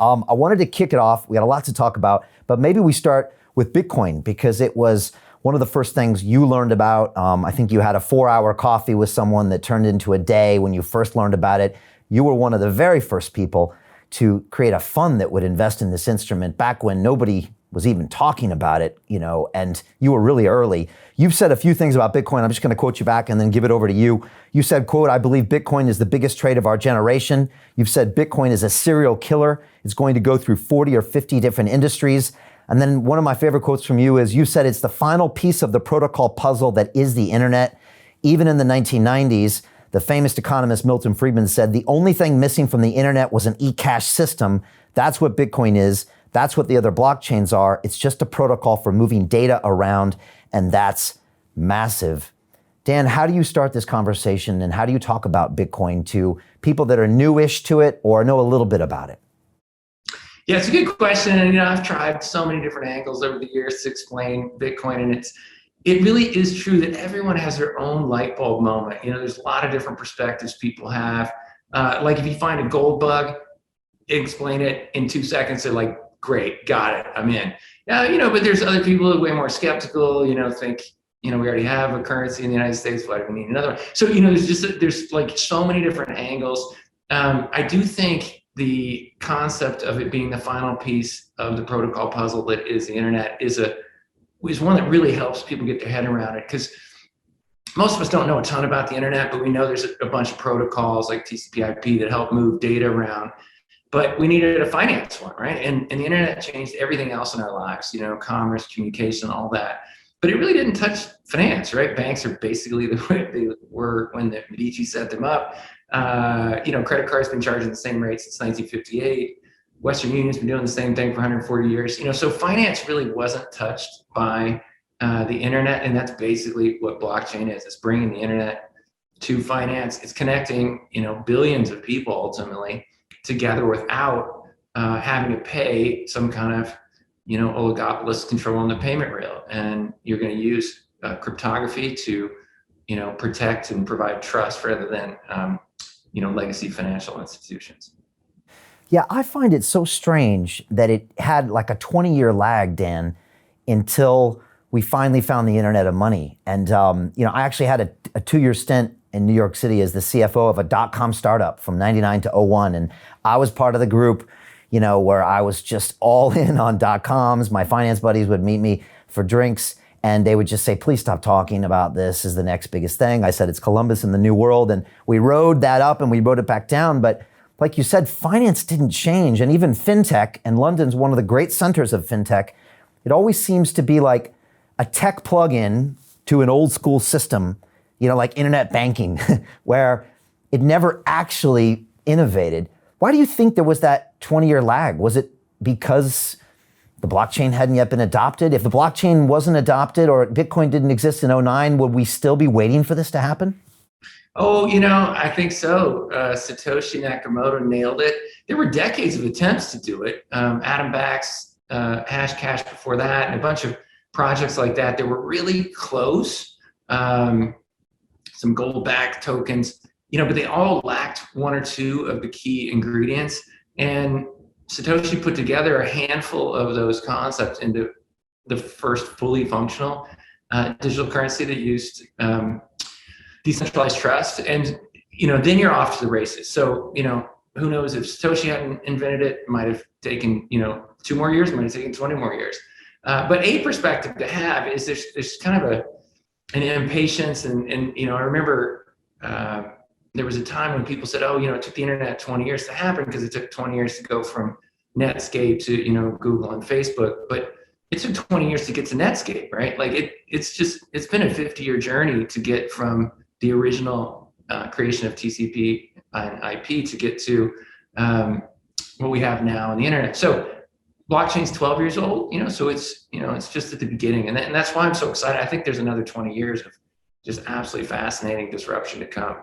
I wanted to kick it off. We got a lot to talk about, but maybe we start with Bitcoin because it was one of the first things you learned about. I think you had a 4-hour coffee with someone that turned into a day when you first learned about it. You were one of the very first people to create a fund that would invest in this instrument back when nobody was even talking about it, and you were really early. You've said a few things about Bitcoin. I'm just going to quote you back and then give it over to you. You said, quote, "I believe Bitcoin is the biggest trade of our generation." You've said Bitcoin is a serial killer. It's going to go through 40 or 50 different industries. And then one of my favorite quotes from you is you said it's the final piece of the protocol puzzle that is the internet. Even in the 1990s, the famous economist Milton Friedman said the only thing missing from the internet was an e-cash system. That's what Bitcoin is. That's what the other blockchains are. It's just a protocol for moving data around, and that's massive. Dan, how do you start this conversation and how do you talk about Bitcoin to people that are newish to it or know a little bit about it? Yeah, it's a good question. And I've tried so many different angles over the years to explain Bitcoin, and it really is true that everyone has their own light bulb moment. There's a lot of different perspectives people have. Like if you find a gold bug, explain it in 2 seconds. They're like, great, got it, I'm in. But there's other people who are way more skeptical, think, we already have a currency in the United States, why do we need another one? So, there's like so many different angles. I do think the concept of it being the final piece of the protocol puzzle that is the internet is one that really helps people get their head around it, because most of us don't know a ton about the internet, but we know there's a bunch of protocols like TCP/IP that help move data around. But we needed a finance one, right? And the internet changed everything else in our lives, commerce, communication, all that. But it really didn't touch finance, right? Banks are basically the way they were when the Medici set them up. Credit cards been charging the same rate since 1958. Western Union's been doing the same thing for 140 years. So finance really wasn't touched by the internet, and that's basically what blockchain is. It's bringing the internet to finance. It's connecting, billions of people ultimately together without having to pay some kind of, oligopolist control on the payment rail. And you're going to use cryptography to, protect and provide trust rather than, legacy financial institutions. Yeah, I find it so strange that it had like a 20-year lag, Dan, until we finally found the internet of money. And, I actually had a 2-year stint in New York City as the CFO of a dot-com startup from 99 to 01. And I was part of the group, where I was just all in on dot-coms. My finance buddies would meet me for drinks and they would just say, please stop talking about this is the next biggest thing. I said, it's Columbus and the New World. And we rode that up and we rode it back down. But like you said, finance didn't change. And even fintech, and London's one of the great centers of fintech, it always seems to be like a tech plug-in to an old school system, like internet banking, where it never actually innovated. Why do you think there was that 20-year lag? Was it because the blockchain hadn't yet been adopted? If the blockchain wasn't adopted or Bitcoin didn't exist in '09, would we still be waiting for this to happen? Oh, I think so. Satoshi Nakamoto nailed it. There were decades of attempts to do it. Adam Back's Hashcash before that, and a bunch of projects like that. They were really close. Some gold-backed tokens, but they all lacked one or two of the key ingredients. And Satoshi put together a handful of those concepts into the first fully functional digital currency that used decentralized trust. And, then you're off to the races. So, who knows if Satoshi hadn't invented it, it might have taken, 2 more years, it might have taken 20 more years. But a perspective to have is there's kind of an impatience. And I remember there was a time when people said, it took the internet 20 years to happen because it took 20 years to go from Netscape to, Google and Facebook. But it took 20 years to get to Netscape, right? Like it's been a 50-year journey to get from the original creation of TCP and IP to get to what we have now on the internet. So blockchain's 12 years old, so it's just at the beginning. And that's why I'm so excited. I think there's another 20 years of just absolutely fascinating disruption to come.